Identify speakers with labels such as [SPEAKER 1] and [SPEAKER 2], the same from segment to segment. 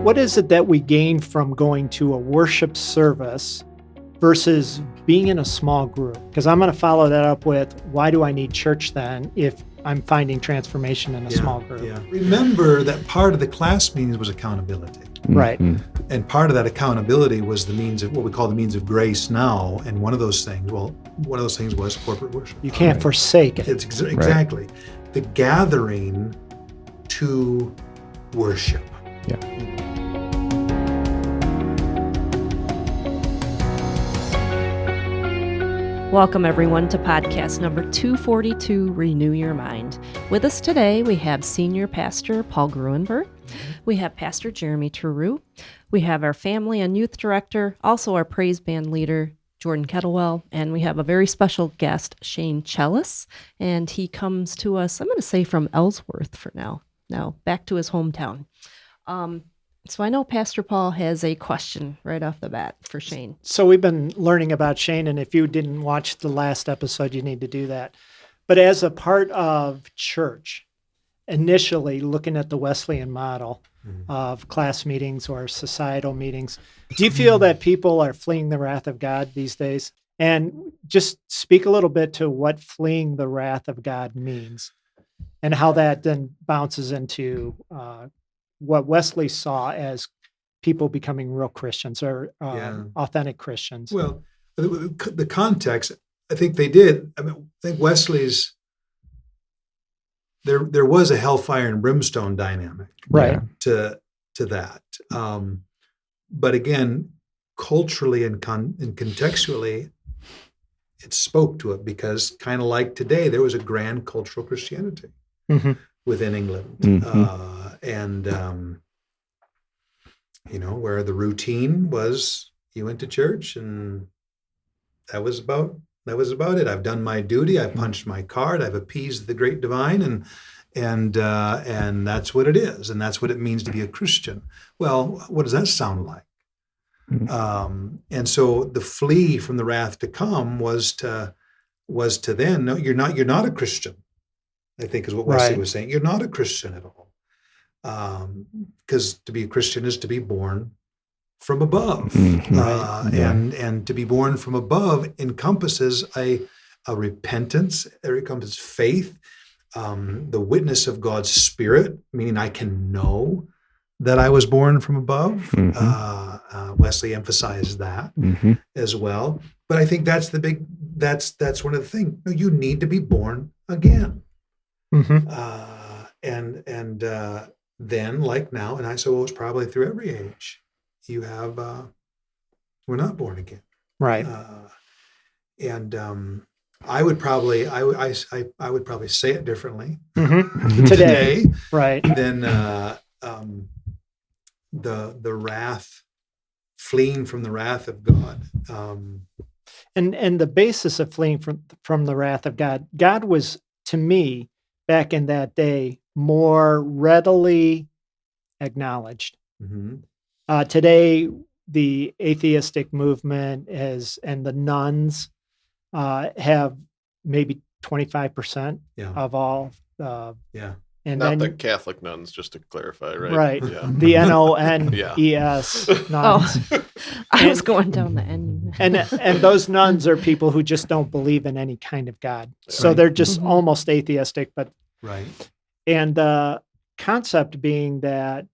[SPEAKER 1] What is it that we gain from going to a worship service versus being in a small group? Because I'm going to follow that up with, why do I need church then if I'm finding transformation in a small group?
[SPEAKER 2] Yeah. Remember that part of the class meetings was accountability.
[SPEAKER 1] Right.
[SPEAKER 3] Mm-hmm.
[SPEAKER 2] And part of that accountability was the means of what we call the means of grace now. And one of those things was corporate worship.
[SPEAKER 1] You can't forsake it.
[SPEAKER 2] It's exactly. The gathering to worship.
[SPEAKER 3] Yeah.
[SPEAKER 4] Welcome, everyone, to podcast number 242, Renew Your Mind. With us today, we have Senior Pastor Paul Gruenberg. We have Pastor Jeremy Touroo. We have our family and youth director, also our praise band leader, Jordan Kettlewell. And we have a very special guest, Shane Chellis. And he comes to us, I'm going to say from Ellsworth for now. Now, back to his hometown. So I know Pastor Paul has a question right off the bat for Shane.
[SPEAKER 1] So we've been learning about Shane, and if you didn't watch the last episode, you need to do that. But as a part of church, initially looking at the Wesleyan model of class meetings or societal meetings, do you feel that people are fleeing the wrath of God these days? And just speak a little bit to what fleeing the wrath of God means and how that then bounces into what Wesley saw as people becoming real Christians or authentic Christians.
[SPEAKER 2] Well, the context, I think they did. I think Wesley's, there was a hellfire and brimstone dynamic,
[SPEAKER 1] right,
[SPEAKER 2] to that. But again, culturally and contextually, it spoke to it because kind of like today, there was a grand cultural Christianity within England. Where the routine was, you went to church and that was about it. I've done my duty. I've punched my card. I've appeased the great divine, and that's what it is, and that's what it means to be a Christian. Well, what does that sound like? And so the flee from the wrath to come was to then, no, you're not a Christian, I think is what Wesley was saying. You're not a Christian at all. Because to be a Christian is to be born from above. And to be born from above encompasses a repentance, it encompasses faith, the witness of God's Spirit, meaning I can know that I was born from above. Wesley emphasized that as well. But I think that's that's one of the things. No, you need to be born again. Then, like now, and I suppose probably through every age, you have we're not born again,
[SPEAKER 1] right?
[SPEAKER 2] I would probably say it differently
[SPEAKER 1] today, right?
[SPEAKER 2] Than the wrath, fleeing from the wrath of God.
[SPEAKER 1] And the basis of fleeing from the wrath of God was, to me, back in that day, more readily acknowledged. Today, the atheistic movement and the nuns have maybe 25% of all. And
[SPEAKER 5] not
[SPEAKER 1] then,
[SPEAKER 5] the Catholic nuns, just to clarify, right?
[SPEAKER 1] Right.
[SPEAKER 5] Yeah.
[SPEAKER 1] The NONES nuns.
[SPEAKER 4] I was going down the N.
[SPEAKER 1] And those nuns are people who just don't believe in any kind of God. So they're just almost atheistic, but and the concept being that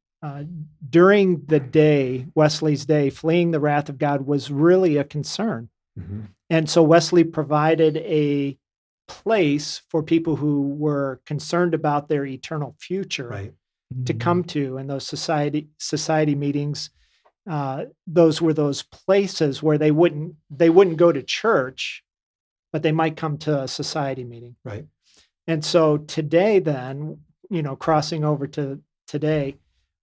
[SPEAKER 1] during the day, Wesley's day, fleeing the wrath of God was really a concern. And so Wesley provided a place for people who were concerned about their eternal future to come to. And those society meetings, those were those places where they wouldn't go to church, but they might come to a society meeting.
[SPEAKER 2] Right.
[SPEAKER 1] And so today then, crossing over to today,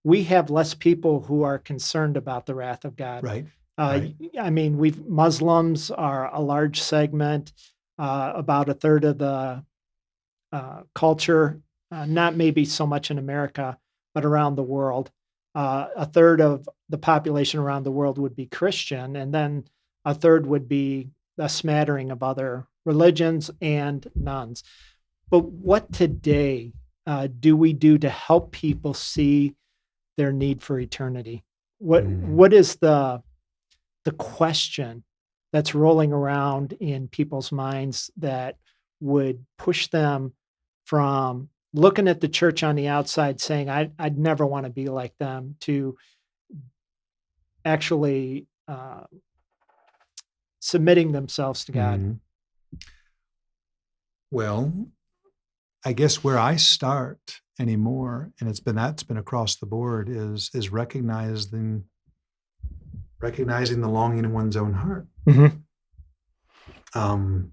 [SPEAKER 1] we have less people who are concerned about the wrath of God.
[SPEAKER 2] Right.
[SPEAKER 1] I mean, Muslims are a large segment, about a third of the culture, not maybe so much in America, but around the world. A third of the population around the world would be Christian, and then a third would be a smattering of other religions and nuns. But what today do we do to help people see their need for eternity? What is the question that's rolling around in people's minds that would push them from looking at the church on the outside saying, I'd never want to be like them, to actually submitting themselves to God?
[SPEAKER 2] Mm-hmm. Well, I guess where I start anymore, and that's been across the board, is recognizing the longing in one's own heart.
[SPEAKER 1] Mm-hmm.
[SPEAKER 2] And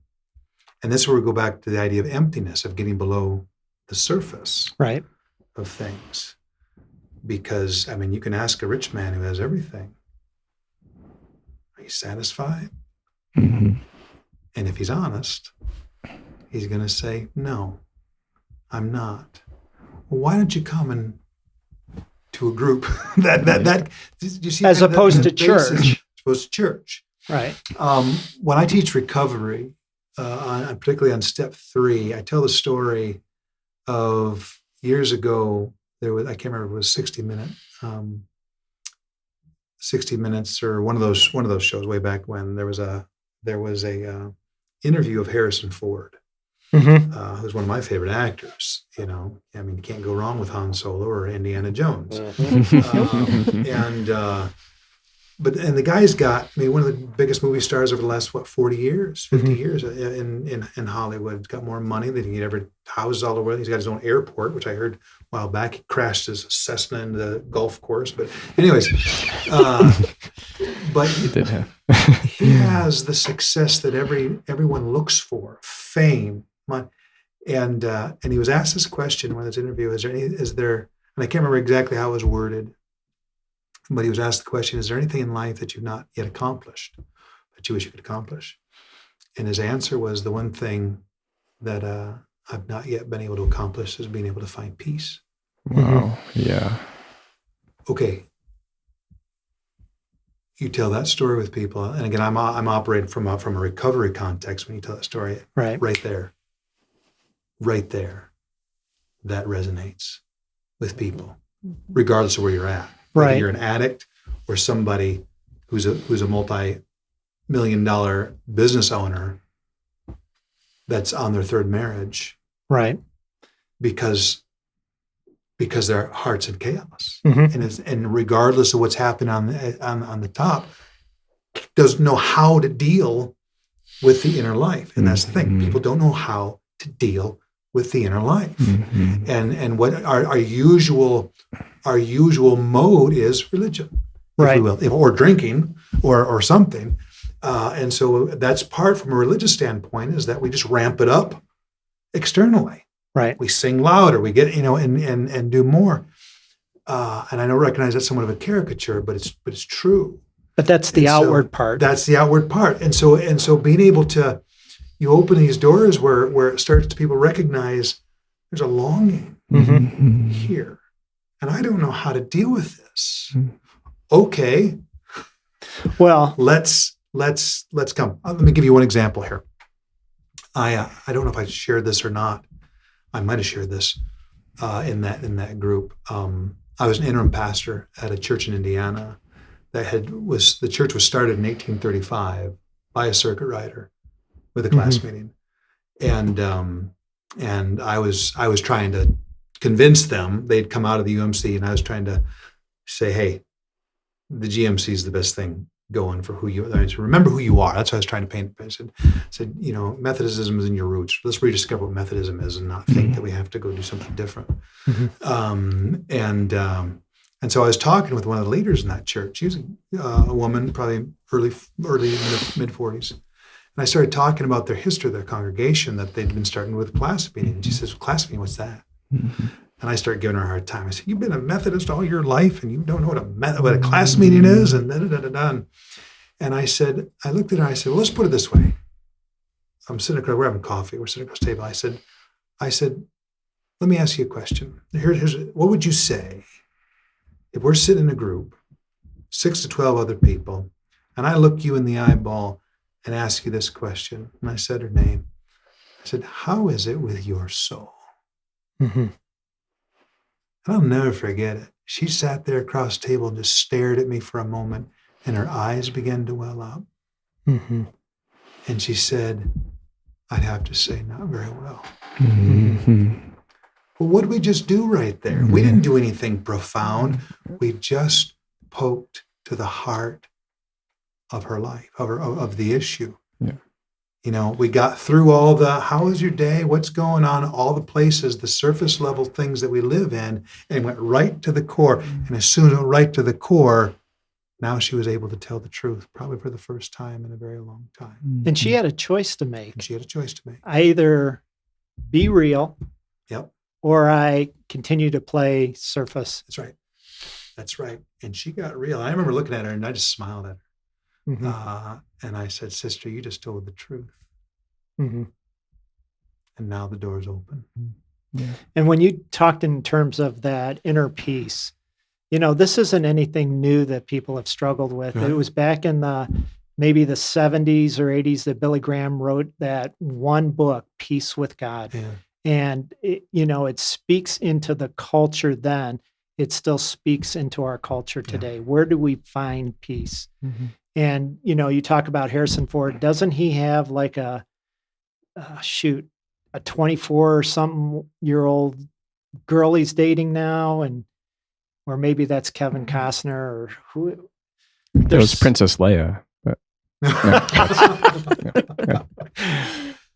[SPEAKER 2] this is where we go back to the idea of emptiness, of getting below the surface
[SPEAKER 1] Right.
[SPEAKER 2] of things. Because, you can ask a rich man who has everything, are you satisfied?
[SPEAKER 3] Mm-hmm.
[SPEAKER 2] And if he's honest, he's going to say, no, I'm not. Well, why don't you come to a group that you see,
[SPEAKER 1] as opposed to church?
[SPEAKER 2] Opposed to church.
[SPEAKER 1] Right.
[SPEAKER 2] When I teach recovery, particularly on step 3, I tell the story of years ago. I can't remember if it was 60 Minutes or one of those shows way back when. There was a interview of Harrison Ford,
[SPEAKER 1] Mm-hmm.
[SPEAKER 2] who's one of my favorite actors. You can't go wrong with Han Solo or Indiana Jones. But the guy's got, one of the biggest movie stars over the last 40 years, 50
[SPEAKER 1] Mm-hmm.
[SPEAKER 2] years in Hollywood. He's got more money than he'd ever housed all over. He's got his own airport, which I heard a while back. He crashed his Cessna into the golf course. But anyways, but
[SPEAKER 3] He did have.
[SPEAKER 2] he has the success that everyone looks for, fame, money. And he was asked this question when this interview, is there, and I can't remember exactly how it was worded, but he was asked the question, is there anything in life that you've not yet accomplished that you wish you could accomplish? And his answer was, the one thing that I've not yet been able to accomplish is being able to find peace.
[SPEAKER 3] Wow. Yeah.
[SPEAKER 2] Okay. You tell that story with people, and again, I'm operating from a recovery context when you tell that story.
[SPEAKER 1] Right.
[SPEAKER 2] Right there, that resonates with people, regardless of where you're at. Whether
[SPEAKER 1] Right.
[SPEAKER 2] you're an addict or somebody who's a multi-million-dollar business owner that's on their third marriage,
[SPEAKER 1] Right.
[SPEAKER 2] because their heart's in chaos,
[SPEAKER 1] Mm-hmm.
[SPEAKER 2] and regardless of what's happening on the top, doesn't know how to deal with the inner life. And that's the thing.
[SPEAKER 3] Mhm.
[SPEAKER 2] People don't know how to deal with the inner life.
[SPEAKER 3] Mhm.
[SPEAKER 2] And what our usual mode is religion, if
[SPEAKER 1] Right.
[SPEAKER 2] we will, or drinking or something. And so that's part from a religious standpoint, is that we just ramp it up externally.
[SPEAKER 1] Right.
[SPEAKER 2] We sing louder, we get, and do more. And I recognize that's somewhat of a caricature, but it's true.
[SPEAKER 1] But that's the
[SPEAKER 2] And so
[SPEAKER 1] outward part.
[SPEAKER 2] That's the outward part. And so being able to, you open these doors where it starts to, people recognize there's a longing
[SPEAKER 3] Mhm.
[SPEAKER 2] here, and I don't know how to deal with this.
[SPEAKER 3] Mhm.
[SPEAKER 2] Okay,
[SPEAKER 1] Well,
[SPEAKER 2] let's come. Let me give you one example here. I don't know if I shared this or not. I might have shared this in that group. I was an interim pastor at a church in Indiana the church was started in 1835 by a circuit rider with a class meeting, and I was trying to convince them. They'd come out of the UMC, and I was trying to say, hey, the GMC is the best thing going for who you are. Remember who you are. That's what I was trying to paint. I said, Methodism is in your roots. Let's rediscover what Methodism is and not think that we have to go do something different. And so I was talking with one of the leaders in that church. She was a woman, probably early mid 40s. And I started talking about their history of their congregation, that they'd been starting with class meeting. And she says, class meeting, what's that? And I started giving her a hard time. I said, you've been a Methodist all your life, and you don't know what a class meeting is, and da-da-da-da-da. And I looked at her, I said, well, let's put it this way. I'm sitting across, we're having coffee, we're sitting across the table. I said, let me ask you a question. Here's what would you say if we're sitting in a group, 6 to 12 other people, and I look you in the eyeball and ask you this question? And I said her name. I said, how is it with your soul? And I'll never forget it. She sat there across the table and just stared at me for a moment, and her eyes began to well up.
[SPEAKER 1] Mm-hmm.
[SPEAKER 2] And she said, I'd have to say, not very well.
[SPEAKER 3] Mm-hmm.
[SPEAKER 2] Well, what did we just do right there? We didn't do anything profound. We just poked to the heart of her life, of the issue.
[SPEAKER 3] Yeah.
[SPEAKER 2] You know, we got through all the, how was your day? What's going on? All the places, the surface level things that we live in, and went right to the core. And as soon as it went right to the core, now she was able to tell the truth, probably for the first time in a very long time.
[SPEAKER 1] And she had a choice to make.
[SPEAKER 2] And she had a choice to make.
[SPEAKER 1] I either be real,
[SPEAKER 2] Yep,
[SPEAKER 1] or I continue to play surface.
[SPEAKER 2] that's right. That's right. And she got real. I remember looking at her and I just smiled at her.
[SPEAKER 1] Mm-hmm.
[SPEAKER 2] And I said, sister, you just told the truth.
[SPEAKER 1] Mm-hmm.
[SPEAKER 2] And now the door's open.
[SPEAKER 3] Yeah.
[SPEAKER 1] And when you talked in terms of that inner peace, you know, this isn't anything new that people have struggled with.
[SPEAKER 2] Right.
[SPEAKER 1] It was back in maybe the 70s or 80s that Billy Graham wrote that one book, Peace with God.
[SPEAKER 2] Yeah.
[SPEAKER 1] And, it speaks into the culture then. It still speaks into our culture today.
[SPEAKER 2] Yeah.
[SPEAKER 1] Where do we find peace?
[SPEAKER 3] Mm-hmm.
[SPEAKER 1] And, you talk about Harrison Ford. Doesn't he have like a 24-something-year-old girl he's dating now? Or maybe that's Kevin Costner or who?
[SPEAKER 3] It was Princess Leia. But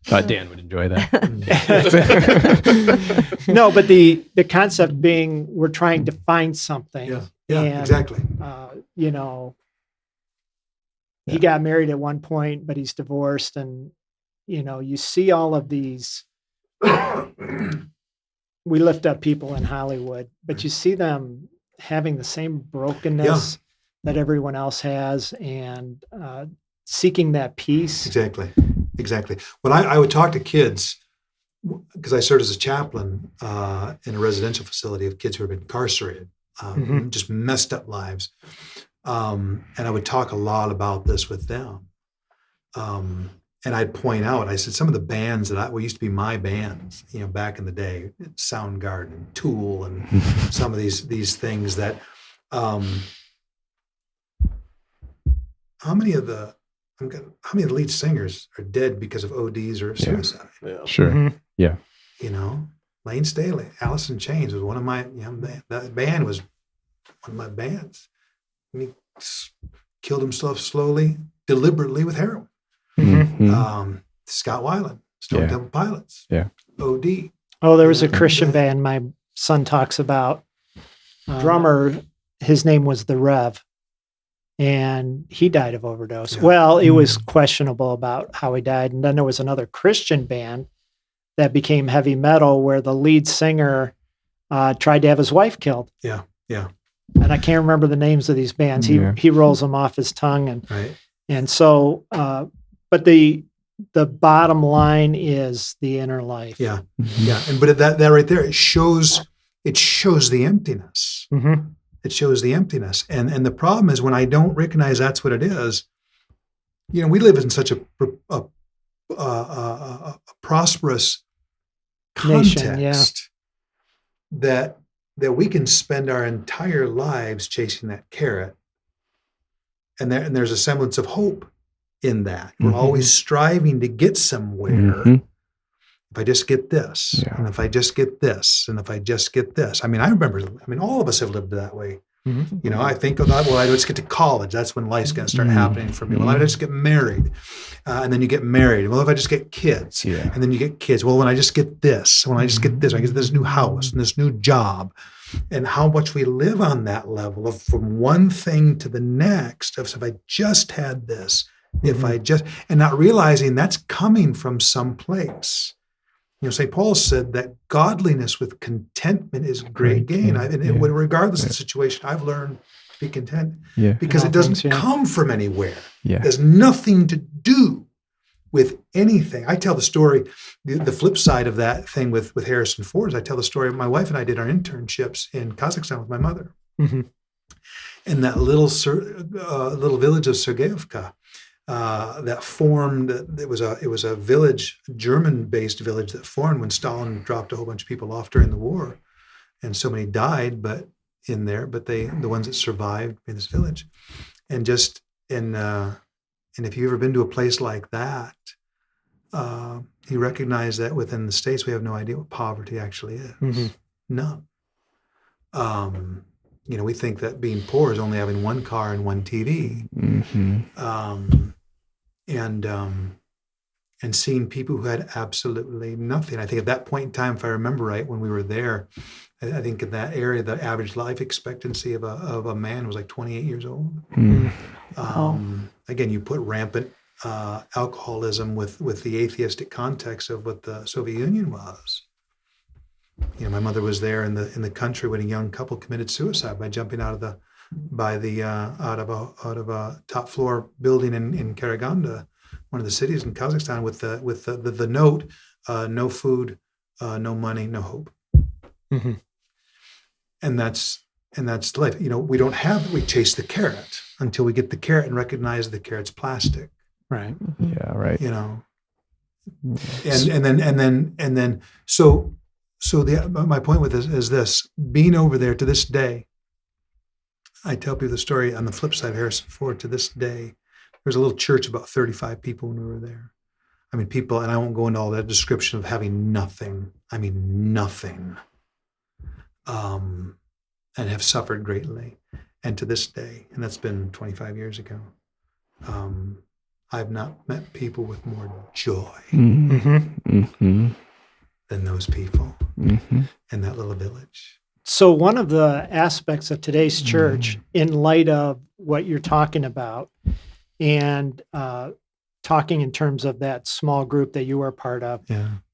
[SPEAKER 3] thought Dan would enjoy that.
[SPEAKER 1] No, but the concept being we're trying to find something.
[SPEAKER 2] Yeah,
[SPEAKER 1] And,
[SPEAKER 2] exactly.
[SPEAKER 1] He got married at one point, but he's divorced. And, you see all of these, we lift up people in Hollywood, but you see them having the same brokenness that everyone else has and seeking that peace.
[SPEAKER 2] Exactly. When I would talk to kids, because I served as a chaplain in a residential facility of kids who have been incarcerated, just messed up lives. And I would talk a lot about this with them. And I'd point out, I said, some of the bands that used to be my bands, back in the day, Soundgarden, Tool, and some of these things that, how many of the lead singers are dead because of ODs or suicide?
[SPEAKER 5] Yeah.
[SPEAKER 3] Sure.
[SPEAKER 1] Mm-hmm.
[SPEAKER 3] Yeah.
[SPEAKER 2] Lane Staley, Alice in Chains was one of my, that band was one of my bands. And he killed himself slowly, deliberately with heroin.
[SPEAKER 3] Mm-hmm.
[SPEAKER 2] Scott Weiland, Stone Temple Pilots.
[SPEAKER 3] Yeah.
[SPEAKER 2] OD.
[SPEAKER 1] Oh, there was a Christian band my son talks about. Drummer, his name was The Rev, and he died of overdose.
[SPEAKER 2] Yeah.
[SPEAKER 1] Well, it was questionable about how he died. And then there was another Christian band that became heavy metal where the lead singer tried to have his wife killed.
[SPEAKER 2] Yeah.
[SPEAKER 1] And I can't remember the names of these bands. He rolls them off his tongue. And so, but the bottom line is the inner life.
[SPEAKER 2] Yeah. But that right there, it shows the emptiness.
[SPEAKER 1] Mm-hmm.
[SPEAKER 2] It shows the emptiness. And the problem is when I don't recognize that's what it is, we live in such a prosperous context that we can spend our entire lives chasing that carrot. And there's a semblance of hope in that. We're always striving to get somewhere. If I just get this, and if I just get this, and if I just get this. I remember, all of us have lived that way. I think of that, well, I just get to college. That's when life's going to start happening for me. Well, I just get married. And then you get married. Well, if I just get kids.
[SPEAKER 3] Yeah.
[SPEAKER 2] And then you get kids. Well, when I just get this, I get this new house and this new job. And how much we live on that level of from one thing to the next of if I just had this, if I just, and not realizing that's coming from someplace. St. Paul said that godliness with contentment is great gain. Regardless of the situation, I've learned to be content because it doesn't come from anywhere.
[SPEAKER 3] Yeah.
[SPEAKER 2] There's nothing to do with anything. I tell the story, the flip side of that thing with Harrison Ford is I tell the story of my wife and I did our internships in Kazakhstan with my mother. In that little village of Sergeyevka. That formed. It was a village, German-based village that formed when Stalin dropped a whole bunch of people off during the war. and so many died, but the ones that survived in this village, and if you've ever been to a place like that, you recognize that within the States we have no idea what poverty actually is.
[SPEAKER 1] Mm-hmm.
[SPEAKER 2] None. We think that being poor is only having one car and one TV, and seeing people who had absolutely nothing. I think at that point in time, if I remember right, when we were there, I think in that area, the average life expectancy of a man was like 28 years old. Again, you put rampant alcoholism with the atheistic context of what the Soviet Union was. My mother was there in the country when a young couple committed suicide by jumping out of a top floor building in Karaganda, one of the cities in Kazakhstan, with the note, no food, no money, no hope.
[SPEAKER 1] Mm-hmm.
[SPEAKER 2] And that's life. We chase the carrot until we get the carrot and recognize the carrot's plastic.
[SPEAKER 1] Right.
[SPEAKER 3] Yeah. Right.
[SPEAKER 2] My point with this is this: being over there to this day. I tell people the story on the flip side of Harrison Ford. To this day, there's a little church, about 35 people when we were there. I mean, people, and I won't go into all that description of having nothing. I mean, nothing. And have suffered greatly. And to this day, and that's been 25 years ago, I've not met people with more joy than those people in that little village.
[SPEAKER 1] So one of the aspects of today's church, in light of what you're talking about, and talking in terms of that small group that you were part of,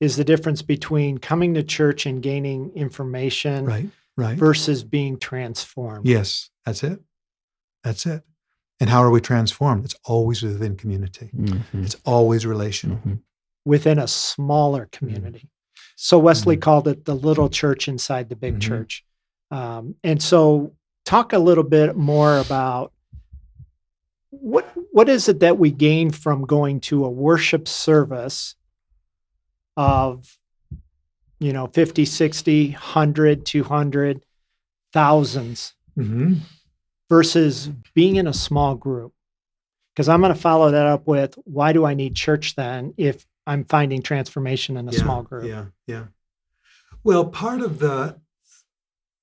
[SPEAKER 1] is the difference between coming to church and gaining information
[SPEAKER 2] Right.
[SPEAKER 1] versus being transformed.
[SPEAKER 2] Yes, that's it. And how are we transformed? It's always within community. It's always relational.
[SPEAKER 1] Within a smaller community. So Wesley called it the little church inside the big church. And so talk a little bit more about what is it that we gain from going to a worship service of 50, 60, 100, 200, thousands versus being in a small group? Because I'm going to follow that up with, why do I need church then if I'm finding transformation in a small group?
[SPEAKER 2] Yeah. Well, part of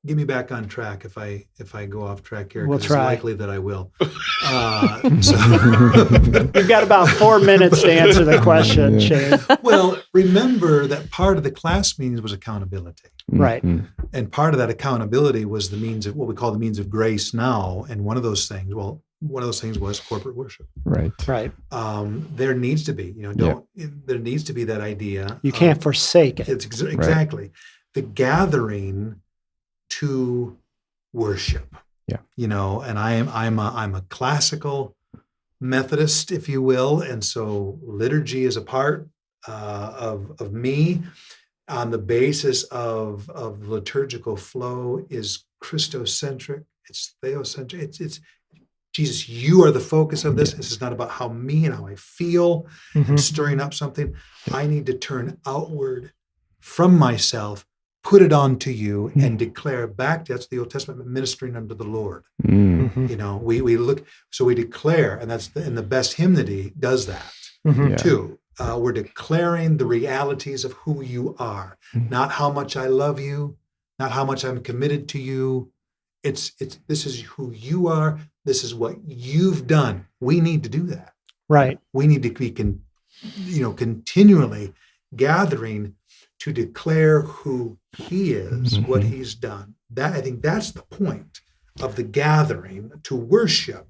[SPEAKER 2] get me back on track if I go off track here.
[SPEAKER 1] We'll try.
[SPEAKER 2] It's likely that I will.
[SPEAKER 1] You've got about 4 minutes to answer the question, Shane.
[SPEAKER 2] Well, remember that part of the class meetings was accountability.
[SPEAKER 1] Right.
[SPEAKER 2] And part of that accountability was the means of what we call the means of grace now. And one of those things was corporate worship.
[SPEAKER 3] Right.
[SPEAKER 2] There needs to be, there needs to be that idea.
[SPEAKER 1] You can't forsake it.
[SPEAKER 2] It's exactly the gathering to worship.
[SPEAKER 3] Yeah.
[SPEAKER 2] And I'm a classical Methodist, if you will, and so liturgy is a part of me. On the basis of liturgical flow is Christocentric. It's theocentric. It's Jesus. You are the focus of this. This is not about how me and how I feel and stirring up something. I need to turn outward from myself, put it onto you, and declare back. That's the Old Testament, ministering unto the Lord. We declare, and the best hymnody does that too. We're declaring the realities of who you are, not how much I love you, not how much I'm committed to you. It's this is who you are. This is what you've done. We need to do that.
[SPEAKER 1] Right.
[SPEAKER 2] We need to be continually gathering to declare who he is, what he's done. I think that's the point of the gathering, to worship,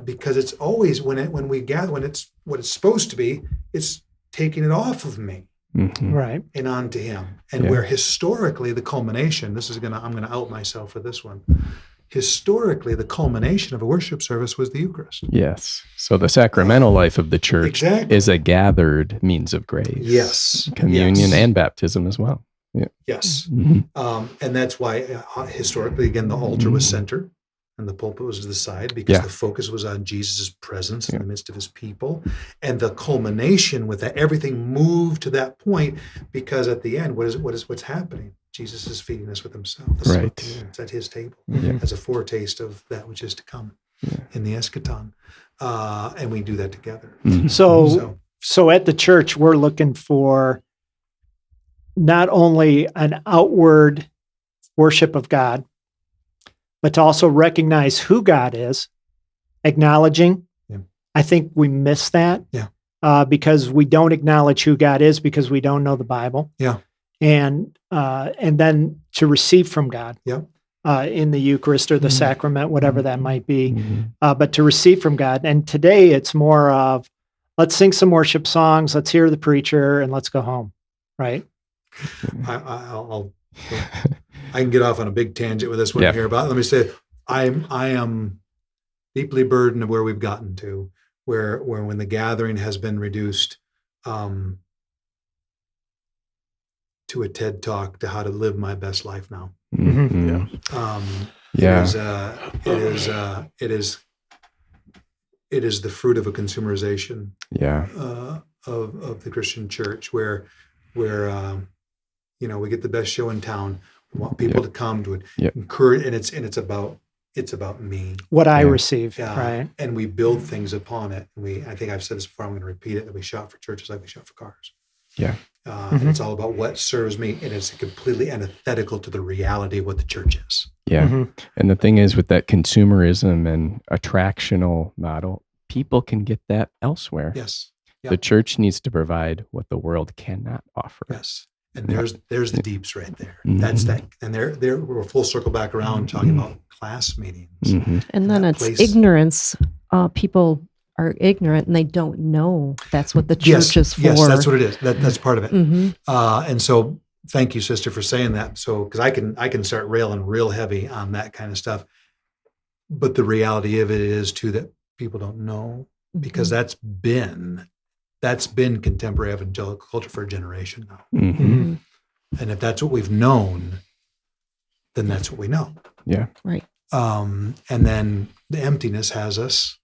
[SPEAKER 2] because it's always when we gather, when it's what it's supposed to be, it's taking it off of me
[SPEAKER 1] right,
[SPEAKER 2] and onto him. And where historically the culmination, I'm gonna out myself for this one. Historically, the culmination of a worship service was the Eucharist.
[SPEAKER 3] Yes. So the sacramental life of the church is a gathered means of grace.
[SPEAKER 2] Yes.
[SPEAKER 3] Communion and baptism as well. Yeah.
[SPEAKER 2] Yes. And that's why historically, again, the altar was center and the pulpit was to the side, because the focus was on Jesus' presence in the midst of his people. And the culmination with that, everything moved to that point, because at the end, what's happening? Jesus is feeding us with himself.
[SPEAKER 3] Right.
[SPEAKER 2] It's at his table
[SPEAKER 3] Yeah.
[SPEAKER 2] as a foretaste of that which is to come in the eschaton. And we do that together.
[SPEAKER 3] Mhm.
[SPEAKER 1] So at the church, we're looking for not only an outward worship of God, but to also recognize who God is, acknowledging.
[SPEAKER 2] Yeah.
[SPEAKER 1] I think we miss that.
[SPEAKER 2] Yeah.
[SPEAKER 1] Because we don't acknowledge who God is because we don't know the Bible.
[SPEAKER 2] Yeah.
[SPEAKER 1] And then to receive from God.
[SPEAKER 2] Yeah.
[SPEAKER 1] In the Eucharist or the sacrament, whatever that might be,
[SPEAKER 3] Mhm.
[SPEAKER 1] but to receive from God. And today it's more of, let's sing some worship songs, let's hear the preacher, and let's go home, right?
[SPEAKER 2] I can get off on a big tangent with this one here, but let me say, I am deeply burdened of where we've gotten to, where when the gathering has been reduced to a TED talk to how to live my best life now.
[SPEAKER 3] Mhm.
[SPEAKER 2] It is the fruit of a consumerization of the Christian church, where we get the best show in town. We want people to come to it, encourage, and it's about me,
[SPEAKER 1] what I receive, right?
[SPEAKER 2] And we build things upon it. And I think I've said this before, I'm going to repeat it, that we shop for churches like we shop for cars.
[SPEAKER 3] Yeah.
[SPEAKER 2] And it's all about what serves me, and it's completely antithetical to the reality of what the church is.
[SPEAKER 3] Yeah. And the thing is, with that consumerism and attractional model, people can get that elsewhere.
[SPEAKER 2] Yes.
[SPEAKER 3] The church needs to provide what the world cannot offer.
[SPEAKER 2] Yes. And there's the deeps right there.
[SPEAKER 3] Mhm.
[SPEAKER 2] That's that. And we're full circle back around talking about class meetings.
[SPEAKER 3] Mhm.
[SPEAKER 4] And then
[SPEAKER 2] that
[SPEAKER 4] it's
[SPEAKER 2] place.
[SPEAKER 4] ignorance. People are ignorant and they don't know that's what the church is for.
[SPEAKER 2] Yes, that's what it is. That's part of it.
[SPEAKER 4] Mhm.
[SPEAKER 2] And so thank you, sister, for saying that. So, because I can start railing real heavy on that kind of stuff. But the reality of it is too that people don't know, because that's been contemporary evangelical culture for a generation now.
[SPEAKER 3] Mhm.
[SPEAKER 2] And if that's what we've known, then that's what we know.
[SPEAKER 3] Yeah.
[SPEAKER 4] Right.
[SPEAKER 2] And then the emptiness has us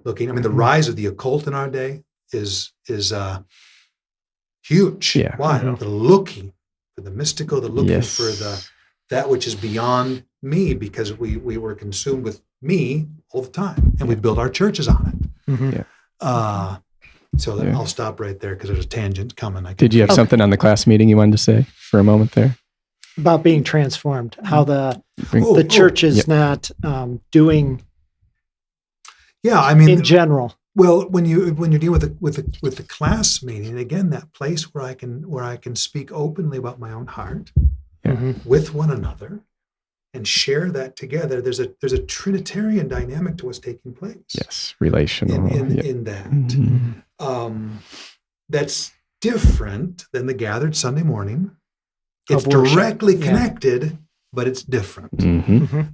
[SPEAKER 2] looking. I mean, the rise of the occult in our day is huge.
[SPEAKER 3] Yeah.
[SPEAKER 2] Why?
[SPEAKER 1] Mhm.
[SPEAKER 2] They're looking for the mystical. They're looking
[SPEAKER 3] Yes.
[SPEAKER 2] for that which is beyond me, because we were consumed with me all the time, and we built our churches on it.
[SPEAKER 1] Mhm.
[SPEAKER 2] So I'll stop right there because there's a tangent coming.
[SPEAKER 3] Did you have something on the class meeting you wanted to say for a moment there?
[SPEAKER 1] About being transformed, how the
[SPEAKER 3] Bring-
[SPEAKER 1] church is not doing
[SPEAKER 2] Yeah, I mean,
[SPEAKER 1] in general.
[SPEAKER 2] well, when you're dealing with the class meeting, again, that place where I can speak openly about my own heart with one another and share that together. There's a Trinitarian dynamic to what's taking place.
[SPEAKER 3] Yes, relational.
[SPEAKER 2] In that.
[SPEAKER 3] Mhm.
[SPEAKER 2] That's different than the gathered Sunday morning. It's
[SPEAKER 1] Of worship.
[SPEAKER 2] directly
[SPEAKER 1] Yeah.
[SPEAKER 2] connected, but it's different.
[SPEAKER 3] Mhm.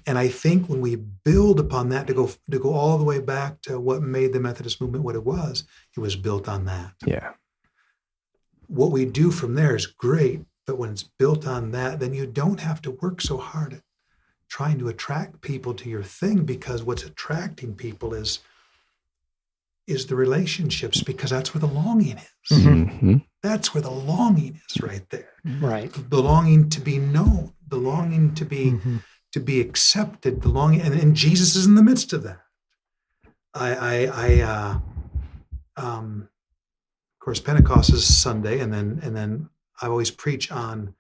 [SPEAKER 2] And I think when we build upon that, to go all the way back to what made the Methodist movement what it was built on that.
[SPEAKER 3] Yeah.
[SPEAKER 2] What we do from there is great, but when it's built on that, then you don't have to work so hard at trying to attract people to your thing, because what's attracting people is the relationships, because that's where the longing is.
[SPEAKER 3] Mhm.
[SPEAKER 2] That's where the longing is, right there.
[SPEAKER 1] Right.
[SPEAKER 2] The longing to be known, the longing to be accepted, the longing, and Jesus is in the midst of that. Of course, Pentecost is Sunday, and then I always preach on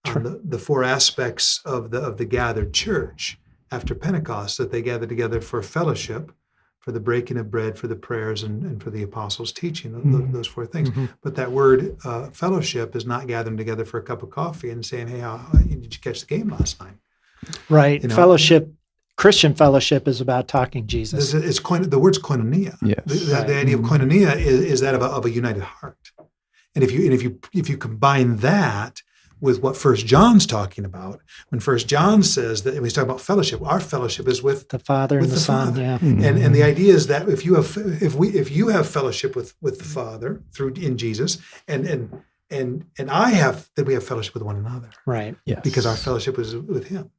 [SPEAKER 2] the four aspects of the gathered church after Pentecost, that they gather together for fellowship, for the breaking of bread, for the prayers, and for the apostles' teaching, those four things. But that word fellowship is not gathering together for a cup of coffee and saying, hey, did you catch the game last night?
[SPEAKER 1] Right.
[SPEAKER 2] You know?
[SPEAKER 1] Fellowship, Christian fellowship is about talking Jesus.
[SPEAKER 2] The word's koinonia.
[SPEAKER 3] Yes.
[SPEAKER 2] The idea of koinonia is that of a united heart. And if you combine that with what 1 John's talking about, when 1 John says that, when he's talking about fellowship, our fellowship is with
[SPEAKER 1] The Father and
[SPEAKER 2] with
[SPEAKER 1] the
[SPEAKER 2] the
[SPEAKER 1] Son.
[SPEAKER 2] Father.
[SPEAKER 1] Yeah.
[SPEAKER 2] And the idea is that if you have fellowship with the Father in Jesus, and I have, that we have fellowship with one another,
[SPEAKER 1] Right.
[SPEAKER 3] Yes.
[SPEAKER 2] because our fellowship is with Him.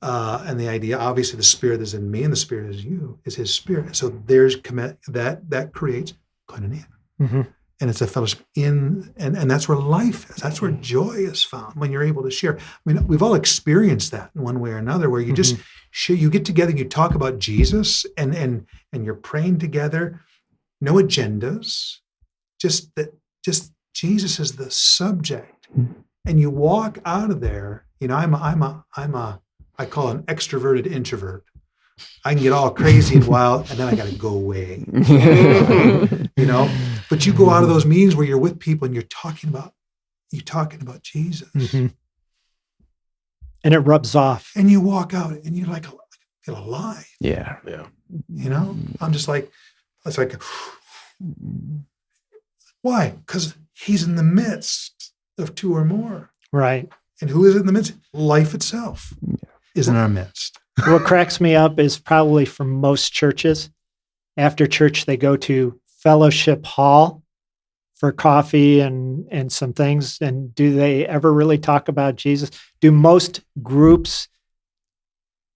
[SPEAKER 2] And the idea, obviously, the Spirit is in me, and the Spirit is you, is His Spirit. So there's that creates koinonia.
[SPEAKER 1] Mhm.
[SPEAKER 2] And it's a fellowship and that's where life is. That's where joy is found, when you're able to share. I mean, we've all experienced that in one way or another, where you just share, you get together, you talk about Jesus, and you're praying together, no agendas, just Jesus is the subject. And you walk out of there, you know, I call an extroverted introvert. I can get all crazy and wild, and then I got to go away. You know, but you go out of those meetings where you're with people and you're talking about Jesus,
[SPEAKER 1] and it rubs off.
[SPEAKER 2] and you walk out and you're like, I feel alive.
[SPEAKER 3] Yeah.
[SPEAKER 5] Yeah.
[SPEAKER 2] You know, I'm just like, it's like, why? Because he's in the midst of two or more.
[SPEAKER 1] Right.
[SPEAKER 2] And who is in the midst? Life itself is in our midst.
[SPEAKER 1] What cracks me up is probably for most churches, after church, they go to fellowship hall for coffee and some things. And do they ever really talk about Jesus? Do most groups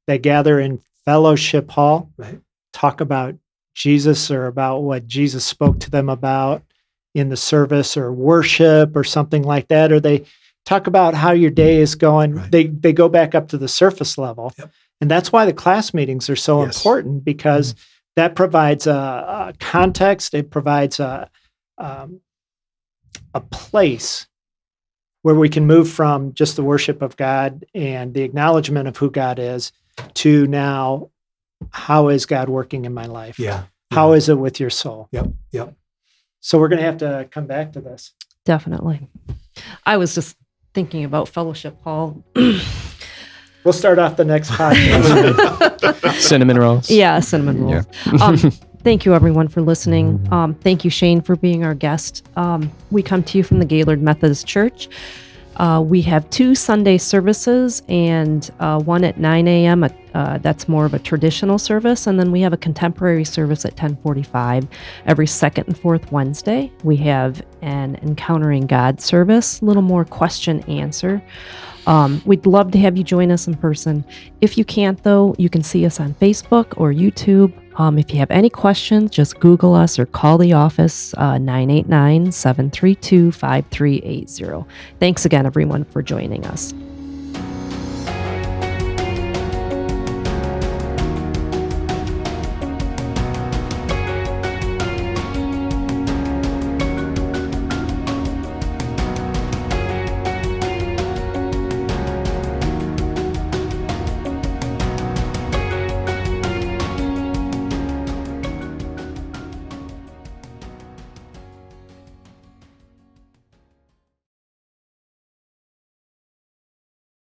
[SPEAKER 1] that gather in fellowship hall talk about Jesus or about what Jesus spoke to them about in the service or worship or something like that? Or they talk about how your day is going? They go back up to the surface level. And that's why the class meetings are so important, because that provides a context. It provides a place where we can move from just the worship of God and the acknowledgement of who God is to now, how is God working in my life? How is it with your soul? So we're going to have to come back to this.
[SPEAKER 4] Definitely. I was just thinking about fellowship hall.
[SPEAKER 1] We'll start off the next podcast.
[SPEAKER 3] Cinnamon rolls.
[SPEAKER 4] Yeah, cinnamon rolls.
[SPEAKER 3] Yeah.
[SPEAKER 4] Thank you, everyone, for listening. Thank you, Shane, for being our guest. We come to you from the Gaylord Methodist Church. We have 2 Sunday services and one at 9 a.m. That's more of a traditional service. And then we have a contemporary service at 10:45 every second and fourth Wednesday. We have an Encountering God service, a little more question answer. We'd love to have you join us in person. If you can't, though, you can see us on Facebook or YouTube. If you have any questions, just Google us or call the office, 989-732-5380. Thanks again, everyone, for joining us.